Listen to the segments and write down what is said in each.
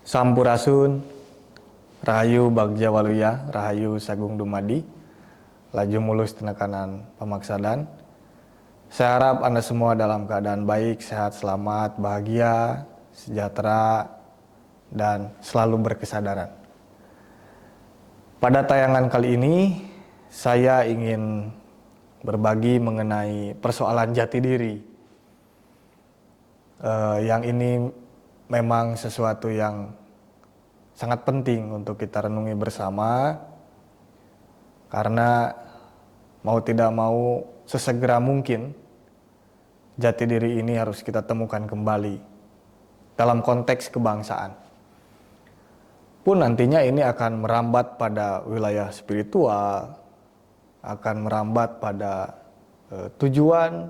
Sampurasun, Rahayu Bagja Waluya, Rahayu Sagung Dumadi, Laju Mulus Tenekanan Pamaksadan. Saya harap Anda semua dalam keadaan baik, sehat, selamat, bahagia, sejahtera, dan selalu berkesadaran. Pada tayangan kali ini, saya ingin berbagi mengenai persoalan jati diri. Yang ini memang sesuatu yang sangat penting untuk kita renungi bersama, karena mau tidak mau sesegera mungkin jati diri ini harus kita temukan kembali dalam konteks kebangsaan. Pun nantinya ini akan merambat pada wilayah spiritual, akan merambat pada tujuan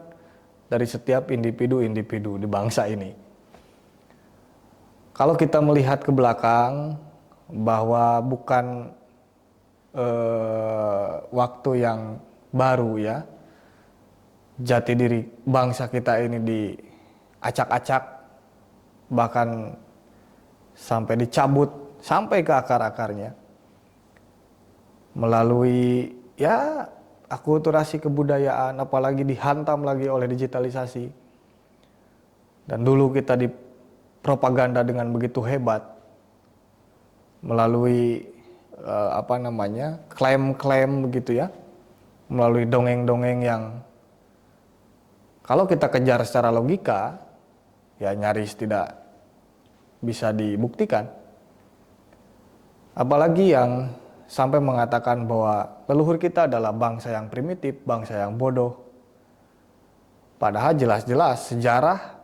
dari setiap individu-individu di bangsa ini. Kalau kita melihat ke belakang, bahwa bukan waktu yang baru ya, jati diri bangsa kita ini diacak-acak, bahkan sampai dicabut sampai ke akar-akarnya melalui ya akulturasi kebudayaan, apalagi dihantam lagi oleh digitalisasi. Dan dulu kita propaganda dengan begitu hebat melalui klaim-klaim begitu ya, melalui dongeng-dongeng yang kalau kita kejar secara logika ya nyaris tidak bisa dibuktikan. Apalagi yang sampai mengatakan bahwa leluhur kita adalah bangsa yang primitif, bangsa yang bodoh. Padahal jelas-jelas sejarah,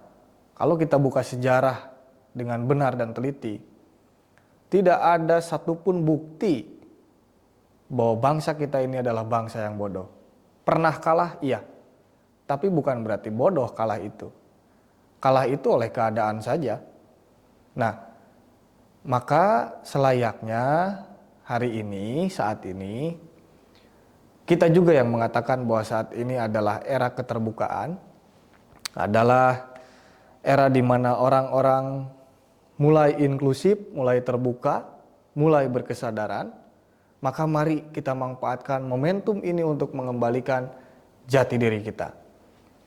kalau kita buka sejarah dengan benar dan teliti, tidak ada satupun bukti bahwa bangsa kita ini adalah bangsa yang bodoh. Pernah kalah, iya. Tapi bukan berarti bodoh kalah itu. Kalah itu oleh keadaan saja. Nah, maka selayaknya hari ini, saat ini, kita juga yang mengatakan bahwa saat ini adalah era keterbukaan, adalah era di mana orang-orang mulai inklusif, mulai terbuka, mulai berkesadaran. Maka mari kita manfaatkan momentum ini untuk mengembalikan jati diri kita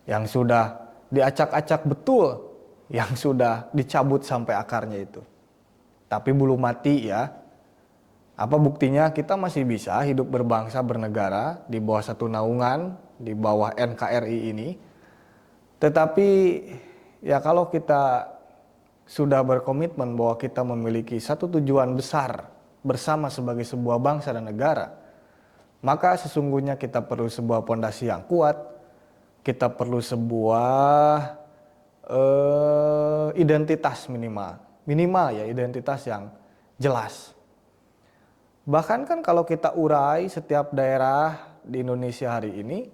yang sudah diacak-acak betul, yang sudah dicabut sampai akarnya itu. Tapi belum mati ya. Apa buktinya? Kita masih bisa hidup berbangsa bernegara di bawah satu naungan, di bawah NKRI ini. Tetapi ya kalau kita sudah berkomitmen bahwa kita memiliki satu tujuan besar bersama sebagai sebuah bangsa dan negara, maka sesungguhnya kita perlu sebuah pondasi yang kuat, kita perlu sebuah identitas minimal ya, identitas yang jelas. Bahkan kan kalau kita urai setiap daerah di Indonesia hari ini,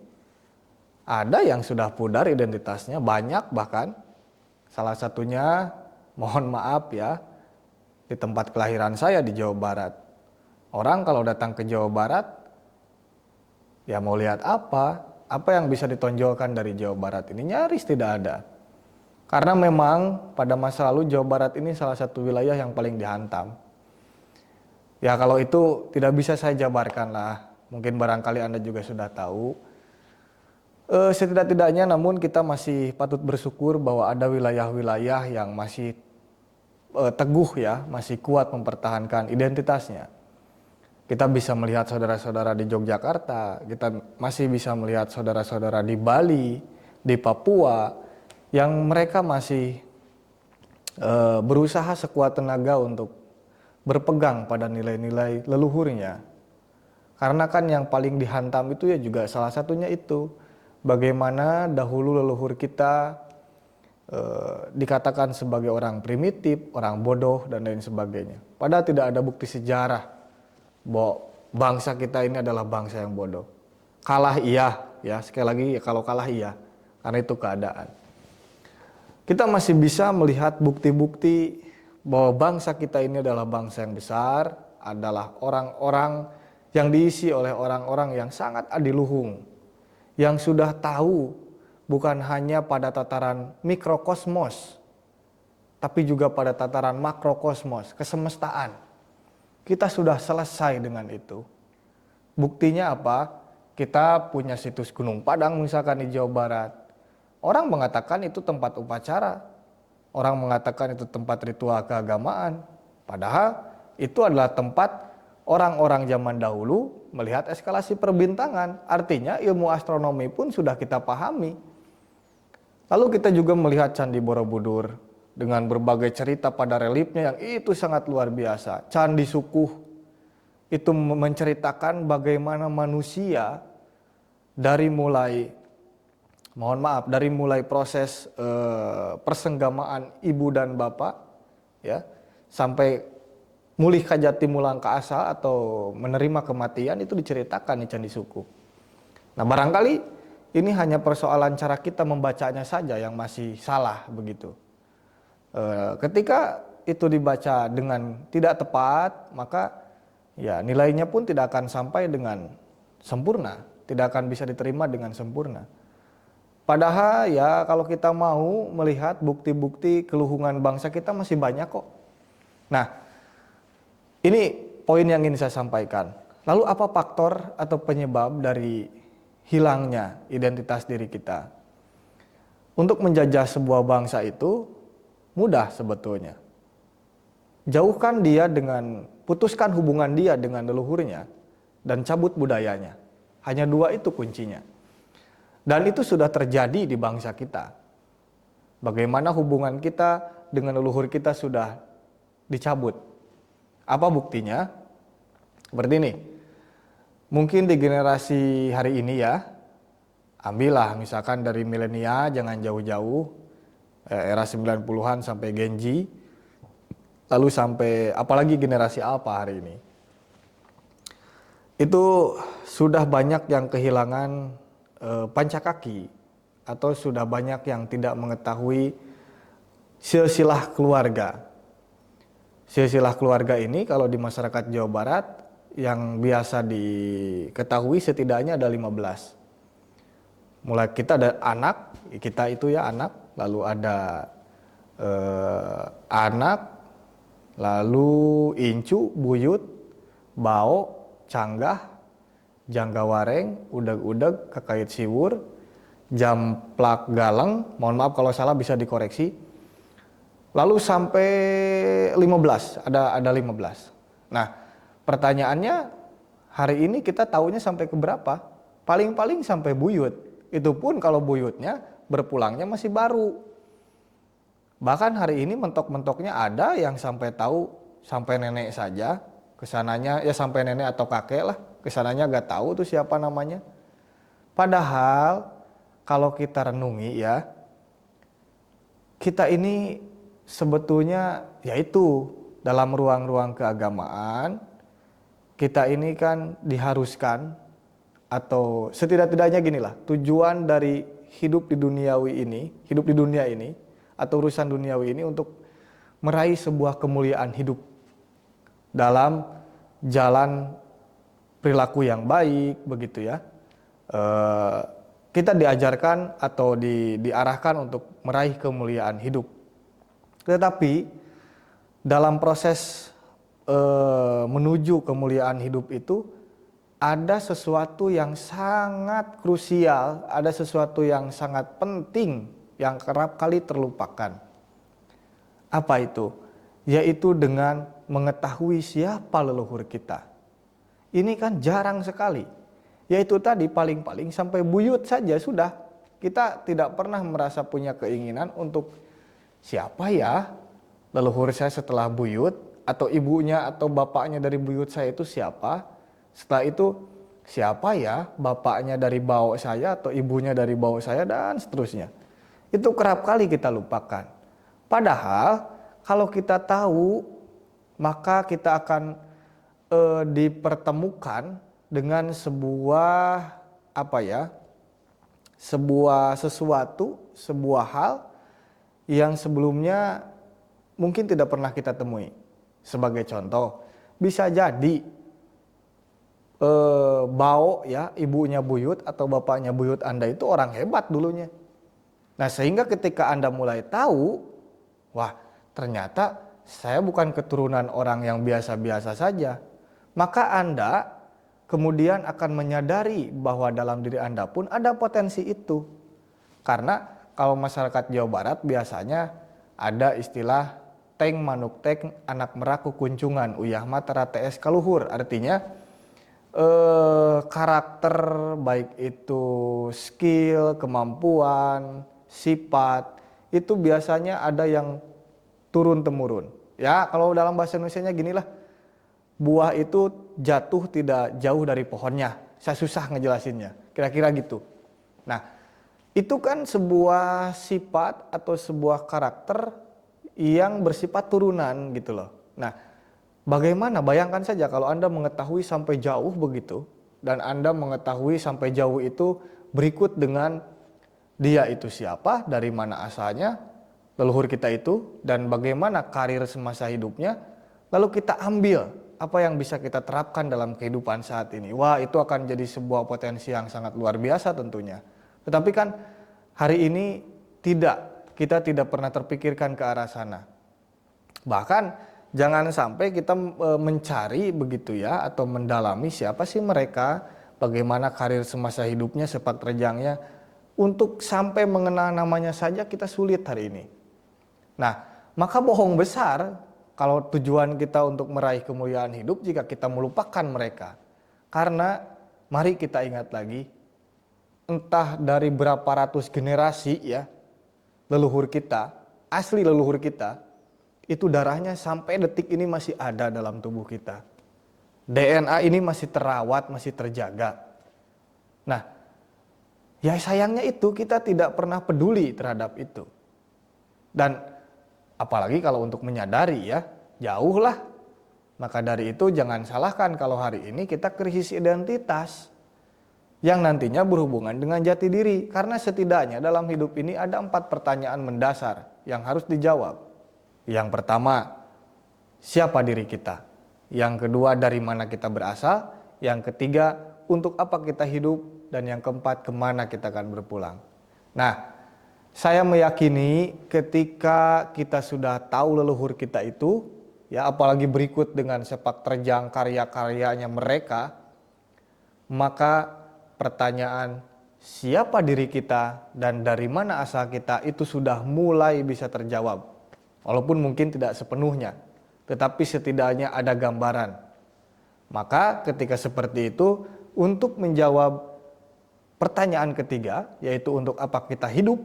ada yang sudah pudar identitasnya, banyak bahkan. Salah satunya, mohon maaf ya, di tempat kelahiran saya di Jawa Barat. Orang kalau datang ke Jawa Barat, ya mau lihat apa? Apa yang bisa ditonjolkan dari Jawa Barat ini? Nyaris tidak ada. Karena memang pada masa lalu Jawa Barat ini salah satu wilayah yang paling dihantam. Ya kalau itu tidak bisa saya jabarkan lah. Mungkin barangkali Anda juga sudah tahu. Setidak-tidaknya namun kita masih patut bersyukur bahwa ada wilayah-wilayah yang masih teguh ya, masih kuat mempertahankan identitasnya. Kita bisa melihat saudara-saudara di Yogyakarta, kita masih bisa melihat saudara-saudara di Bali, di Papua, yang mereka masih berusaha sekuat tenaga untuk berpegang pada nilai-nilai leluhurnya. Karena kan yang paling dihantam itu ya juga salah satunya itu, bagaimana dahulu leluhur kita dikatakan sebagai orang primitif, orang bodoh, dan lain sebagainya. Padahal tidak ada bukti sejarah bahwa bangsa kita ini adalah bangsa yang bodoh. Kalah iya, ya sekali lagi kalau kalah iya, karena itu keadaan. Kita masih bisa melihat bukti-bukti bahwa bangsa kita ini adalah bangsa yang besar, adalah orang-orang yang diisi oleh orang-orang yang sangat adiluhung, yang sudah tahu bukan hanya pada tataran mikrokosmos, tapi juga pada tataran makrokosmos, kesemestaan. Kita sudah selesai dengan itu. Buktinya apa? Kita punya situs Gunung Padang misalkan di Jawa Barat. Orang mengatakan itu tempat upacara. Orang mengatakan itu tempat ritual keagamaan. Padahal itu adalah tempat orang-orang zaman dahulu melihat eskalasi perbintangan. Artinya ilmu astronomi pun sudah kita pahami. Lalu kita juga melihat Candi Borobudur dengan berbagai cerita pada reliefnya yang itu sangat luar biasa. Candi Sukuh itu menceritakan bagaimana manusia dari mulai proses persenggamaan ibu dan bapak ya sampai mulih kajati mulang ka asal atau menerima kematian itu diceritakan di Candi Sukuh. Nah, barangkali ini hanya persoalan cara kita membacanya saja yang masih salah begitu. Ketika itu dibaca dengan tidak tepat, maka ya nilainya pun tidak akan sampai dengan sempurna, tidak akan bisa diterima dengan sempurna. Padahal ya kalau kita mau melihat bukti-bukti keluhungan bangsa kita masih banyak kok. Nah, ini poin yang ingin saya sampaikan. Lalu apa faktor atau penyebab dari hilangnya identitas diri kita? Untuk menjajah sebuah bangsa itu mudah sebetulnya. Putuskan hubungan dia dengan leluhurnya dan cabut budayanya. Hanya dua itu kuncinya. Dan itu sudah terjadi di bangsa kita. Bagaimana hubungan kita dengan leluhur kita sudah dicabut. Apa buktinya? Seperti ini. Mungkin di generasi hari ini ya, ambillah misalkan dari milenial, jangan jauh-jauh, era 90-an sampai Gen Z, lalu sampai apalagi generasi Alpha hari ini. Itu sudah banyak yang kehilangan pancakaki atau sudah banyak yang tidak mengetahui silsilah keluarga. Silsilah keluarga ini kalau di masyarakat Jawa Barat yang biasa diketahui setidaknya ada 15. Mulai kita ada anak, kita itu ya anak, lalu ada anak, lalu incu, buyut, bao, canggah, janggawareng, udeg-udeg, kekait siwur, jamplak galeng, mohon maaf kalau salah bisa dikoreksi. Lalu sampai 15, ada 15. Nah, pertanyaannya hari ini kita tahunya sampai ke berapa? Paling-paling sampai buyut. Itu pun kalau buyutnya berpulangnya masih baru. Bahkan hari ini mentok-mentoknya ada yang sampai tahu sampai nenek saja, kesananya ya sampai nenek atau kakek lah. Kesananya gak tahu tuh siapa namanya. Padahal kalau kita renungi ya, kita ini sebetulnya yaitu dalam ruang-ruang keagamaan, kita ini kan diharuskan atau setidak-tidaknya ginilah, tujuan dari hidup di dunia ini atau urusan duniawi ini untuk meraih sebuah kemuliaan hidup dalam jalan perilaku yang baik begitu ya. Kita diajarkan atau diarahkan untuk meraih kemuliaan hidup. Tetapi dalam proses menuju kemuliaan hidup itu ada sesuatu yang sangat krusial, ada sesuatu yang sangat penting yang kerap kali terlupakan. Apa itu? Yaitu dengan mengetahui siapa leluhur kita. Ini kan jarang sekali. Yaitu tadi paling-paling sampai buyut saja sudah. Kita tidak pernah merasa punya keinginan untuk siapa ya leluhur saya setelah buyut, atau ibunya atau bapaknya dari buyut saya itu siapa. Setelah itu siapa ya bapaknya dari bau saya atau ibunya dari bau saya dan seterusnya. Itu kerap kali kita lupakan. Padahal kalau kita tahu maka kita akan dipertemukan dengan sebuah sebuah hal yang sebelumnya mungkin tidak pernah kita temui. Sebagai contoh, bisa jadi bau ya ibunya buyut atau bapaknya buyut Anda itu orang hebat dulunya. Nah, sehingga ketika Anda mulai tahu, wah, ternyata saya bukan keturunan orang yang biasa-biasa saja. Maka Anda kemudian akan menyadari bahwa dalam diri Anda pun ada potensi itu. Karena kalau masyarakat Jawa Barat biasanya ada istilah teng manuk teng anak meraku kuncungan uyah mata TS kaluhur. Artinya karakter baik itu skill, kemampuan, sifat itu biasanya ada yang turun temurun. Ya kalau dalam bahasa Indonesianya ginilah, buah itu jatuh tidak jauh dari pohonnya. Saya susah ngejelasinnya, kira-kira gitu. Nah, itu kan sebuah sifat atau sebuah karakter yang bersifat turunan gitu loh. Nah, bagaimana? Bayangkan saja kalau Anda mengetahui sampai jauh begitu, dan Anda mengetahui sampai jauh itu berikut dengan dia itu siapa, dari mana asalnya, leluhur kita itu, dan bagaimana karir semasa hidupnya, lalu kita ambil apa yang bisa kita terapkan dalam kehidupan saat ini. Wah, itu akan jadi sebuah potensi yang sangat luar biasa tentunya. Tetapi kan hari ini kita tidak pernah terpikirkan ke arah sana. Bahkan jangan sampai kita mencari begitu ya, atau mendalami siapa sih mereka, bagaimana karir semasa hidupnya, sepak terjangnya, untuk sampai mengenal namanya saja kita sulit hari ini. Nah, maka bohong besar kalau tujuan kita untuk meraih kemuliaan hidup jika kita melupakan mereka. Karena mari kita ingat lagi, entah dari berapa ratus generasi ya, leluhur kita, asli leluhur kita, itu darahnya sampai detik ini masih ada dalam tubuh kita. DNA ini masih terawat, masih terjaga. Nah, ya sayangnya itu kita tidak pernah peduli terhadap itu. Dan apalagi kalau untuk menyadari ya, jauh lah. Maka dari itu jangan salahkan kalau hari ini kita krisis identitas yang nantinya berhubungan dengan jati diri. Karena setidaknya dalam hidup ini ada 4 pertanyaan mendasar yang harus dijawab. Yang pertama, siapa diri kita? Yang kedua, dari mana kita berasal? Yang ketiga, untuk apa kita hidup? Dan yang keempat, kemana kita akan berpulang? Nah, saya meyakini ketika kita sudah tahu leluhur kita itu, ya apalagi berikut dengan sepak terjang karya-karyanya mereka, maka pertanyaan siapa diri kita dan dari mana asal kita itu sudah mulai bisa terjawab. Walaupun mungkin tidak sepenuhnya, tetapi setidaknya ada gambaran. Maka ketika seperti itu, untuk menjawab pertanyaan ketiga, yaitu untuk apa kita hidup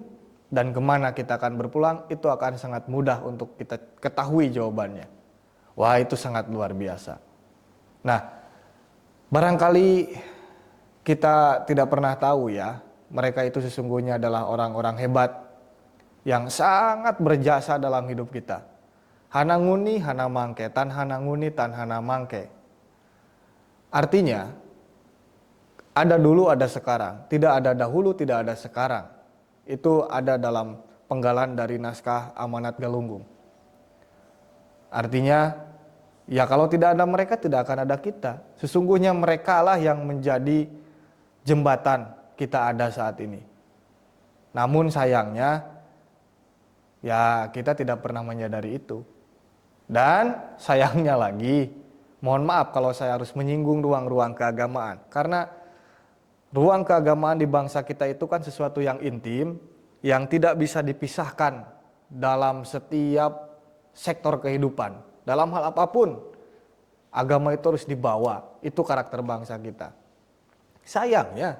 dan kemana kita akan berpulang, itu akan sangat mudah untuk kita ketahui jawabannya. Wah, itu sangat luar biasa. Nah, barangkali kita tidak pernah tahu ya, mereka itu sesungguhnya adalah orang-orang hebat yang sangat berjasa dalam hidup kita. Hana nguni, hana mangke, tan hana nguni, tan hana mangke. Artinya, ada dulu, ada sekarang. Tidak ada dahulu, tidak ada sekarang. Itu ada dalam penggalan dari naskah Amanat Galunggung. Artinya, ya kalau tidak ada mereka, tidak akan ada kita. Sesungguhnya mereka lah yang menjadi jembatan kita ada saat ini. Namun sayangnya, ya kita tidak pernah menyadari itu. Dan sayangnya lagi, mohon maaf kalau saya harus menyinggung ruang-ruang keagamaan. Karena ruang keagamaan di bangsa kita itu kan sesuatu yang intim, yang tidak bisa dipisahkan dalam setiap sektor kehidupan. Dalam hal apapun, agama itu harus dibawa. Itu karakter bangsa kita. Sayangnya,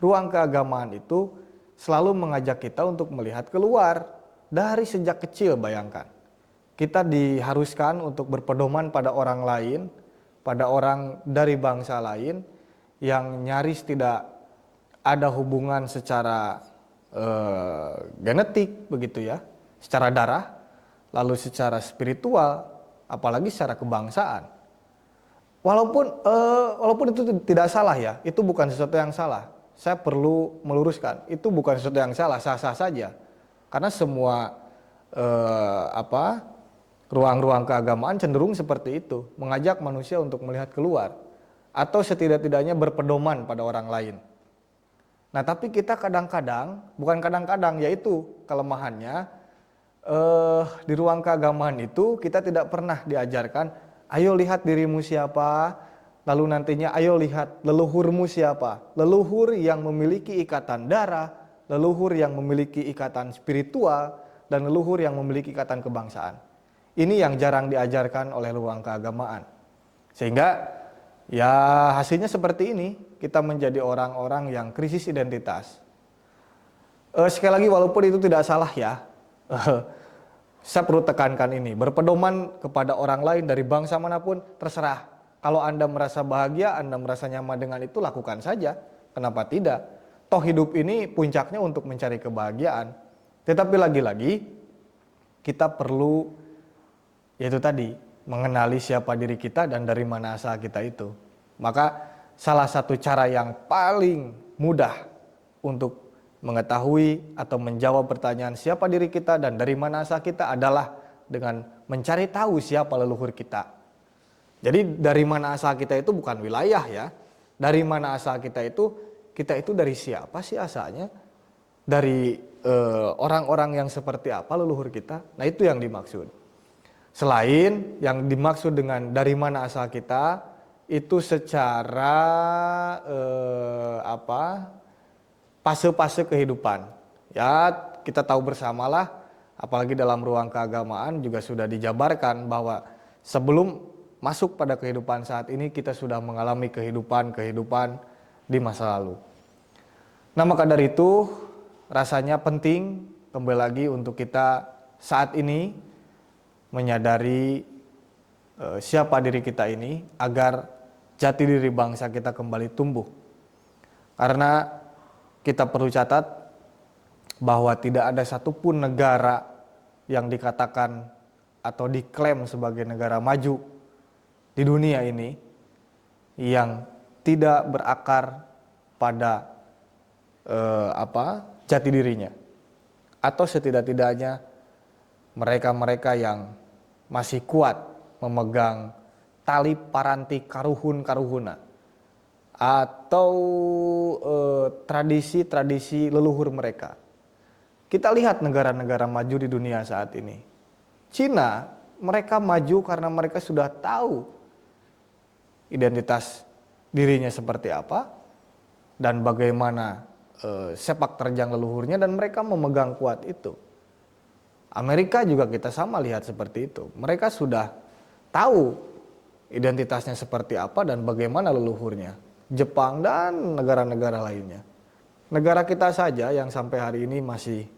ruang keagamaan itu selalu mengajak kita untuk melihat keluar. Dari sejak kecil, bayangkan. Kita diharuskan untuk berpedoman pada orang lain, pada orang dari bangsa lain, yang nyaris tidak ada hubungan secara genetik begitu ya, secara darah, lalu secara spiritual, apalagi secara kebangsaan. Walaupun itu tidak salah ya, itu bukan sesuatu yang salah. Saya perlu meluruskan, itu bukan sesuatu yang salah, sah-sah saja. Karena semua ruang-ruang keagamaan cenderung seperti itu, mengajak manusia untuk melihat keluar atau setidak-tidaknya berpedoman pada orang lain. Nah, tapi kita kadang-kadang, bukan kadang-kadang, yaitu kelemahannya, di ruang keagamaan itu kita tidak pernah diajarkan, ayo lihat dirimu siapa, lalu nantinya ayo lihat leluhurmu siapa. Leluhur yang memiliki ikatan darah, leluhur yang memiliki ikatan spiritual, dan leluhur yang memiliki ikatan kebangsaan. Ini yang jarang diajarkan oleh ruang keagamaan. Sehingga ya hasilnya seperti ini, kita menjadi orang-orang yang krisis identitas. Sekali lagi walaupun itu tidak salah ya, saya perlu tekankan ini, berpedoman kepada orang lain dari bangsa manapun terserah. Kalau Anda merasa bahagia, Anda merasa nyaman dengan itu, lakukan saja. Kenapa tidak? Toh hidup ini puncaknya untuk mencari kebahagiaan. Tetapi lagi-lagi kita perlu, yaitu tadi, mengenali siapa diri kita dan dari mana asal kita itu. Maka salah satu cara yang paling mudah untuk mengetahui atau menjawab pertanyaan siapa diri kita dan dari mana asal kita adalah dengan mencari tahu siapa leluhur kita. Jadi dari mana asal kita itu bukan wilayah ya. Dari mana asal kita itu dari siapa sih asalnya? Dari orang-orang yang seperti apa leluhur kita? Nah itu yang dimaksud. Selain yang dimaksud dengan dari mana asal kita, itu secara fase-fase kehidupan. Ya, kita tahu bersamalah, apalagi dalam ruang keagamaan juga sudah dijabarkan bahwa sebelum masuk pada kehidupan saat ini kita sudah mengalami kehidupan di masa lalu. Nah, maka dari itu rasanya penting kembali lagi untuk kita saat ini menyadari siapa diri kita ini agar jati diri bangsa kita kembali tumbuh. Karena kita perlu catat bahwa tidak ada satupun negara yang dikatakan atau diklaim sebagai negara maju di dunia ini yang tidak berakar pada jati dirinya, atau setidak-tidaknya mereka-mereka yang masih kuat memegang tali paranti karuhun-karuhuna atau tradisi-tradisi leluhur mereka. Kita lihat negara-negara maju di dunia saat ini. Cina, mereka maju karena mereka sudah tahu identitas dirinya seperti apa dan bagaimana sepak terjang leluhurnya, dan mereka memegang kuat itu. Amerika juga kita sama lihat seperti itu. Mereka sudah tahu identitasnya seperti apa dan bagaimana leluhurnya. Jepang dan negara-negara lainnya. Negara kita saja yang sampai hari ini masih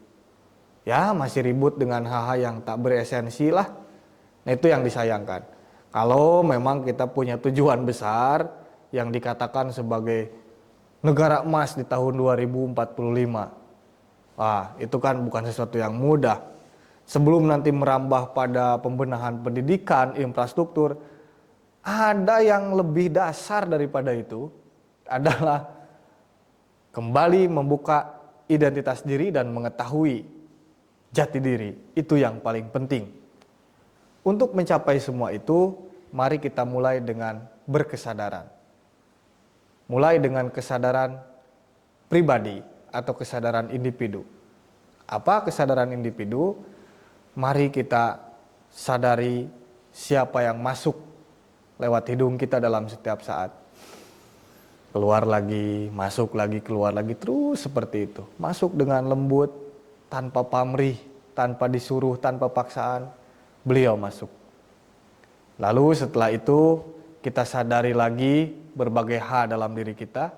ribut dengan hal-hal yang tak beresensi lah. Nah itu yang disayangkan. Kalau memang kita punya tujuan besar yang dikatakan sebagai negara emas di tahun 2045. Itu kan bukan sesuatu yang mudah. Sebelum nanti merambah pada pembenahan pendidikan, infrastruktur, ada yang lebih dasar daripada itu, adalah kembali membuka identitas diri dan mengetahui jati diri. Itu yang paling penting. Untuk mencapai semua itu, mari kita mulai dengan berkesadaran. Mulai dengan kesadaran pribadi atau kesadaran individu. Apa kesadaran individu? Mari kita sadari siapa yang masuk lewat hidung kita dalam setiap saat. Keluar lagi, masuk lagi, keluar lagi, terus seperti itu. Masuk dengan lembut, tanpa pamrih, tanpa disuruh, tanpa paksaan, beliau masuk. Lalu setelah itu kita sadari lagi berbagai hal dalam diri kita.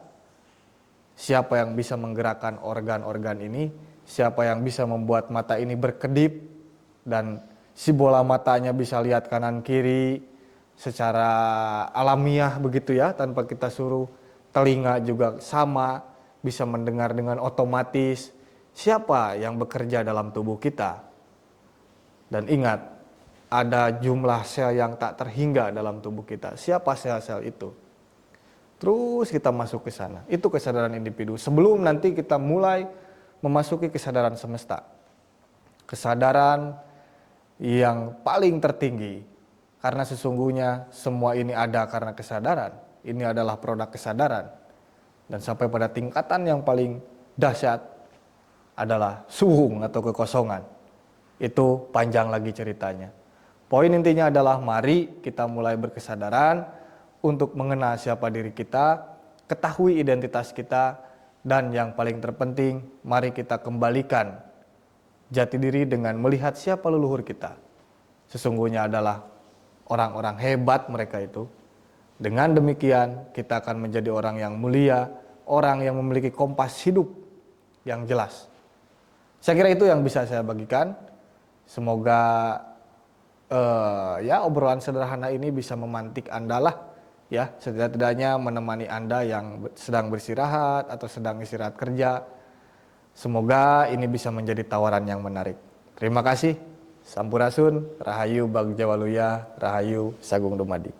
Siapa yang bisa menggerakkan organ-organ ini, siapa yang bisa membuat mata ini berkedip, dan si bola matanya bisa lihat kanan kiri secara alamiah begitu ya, tanpa kita suruh. Telinga juga sama, bisa mendengar dengan otomatis. Siapa yang bekerja dalam tubuh kita? Dan ingat, ada jumlah sel yang tak terhingga dalam tubuh kita. Siapa sel-sel itu? Terus kita masuk ke sana. Itu kesadaran individu. Sebelum nanti kita mulai memasuki kesadaran semesta. Kesadaran yang paling tertinggi. Karena sesungguhnya semua ini ada karena kesadaran. Ini adalah produk kesadaran. Dan sampai pada tingkatan yang paling dahsyat adalah suhung atau kekosongan. itu panjang lagi ceritanya. Poin intinya adalah mari kita mulai berkesadaran untuk mengenal siapa diri kita, ketahui identitas kita, dan yang paling terpenting, mari kita kembalikan jati diri dengan melihat siapa leluhur kita. Sesungguhnya adalah orang-orang hebat mereka itu. Dengan demikian, kita akan menjadi orang yang mulia, orang yang memiliki kompas hidup yang jelas. Saya kira itu yang bisa saya bagikan. Semoga ya obrolan sederhana ini bisa memantik Anda lah, ya setidak-tidaknya menemani Anda yang sedang beristirahat atau sedang istirahat kerja. Semoga ini bisa menjadi tawaran yang menarik. Terima kasih. Sampurasun, Rahayu Bagja Waluya, Rahayu Sagung Dumadi.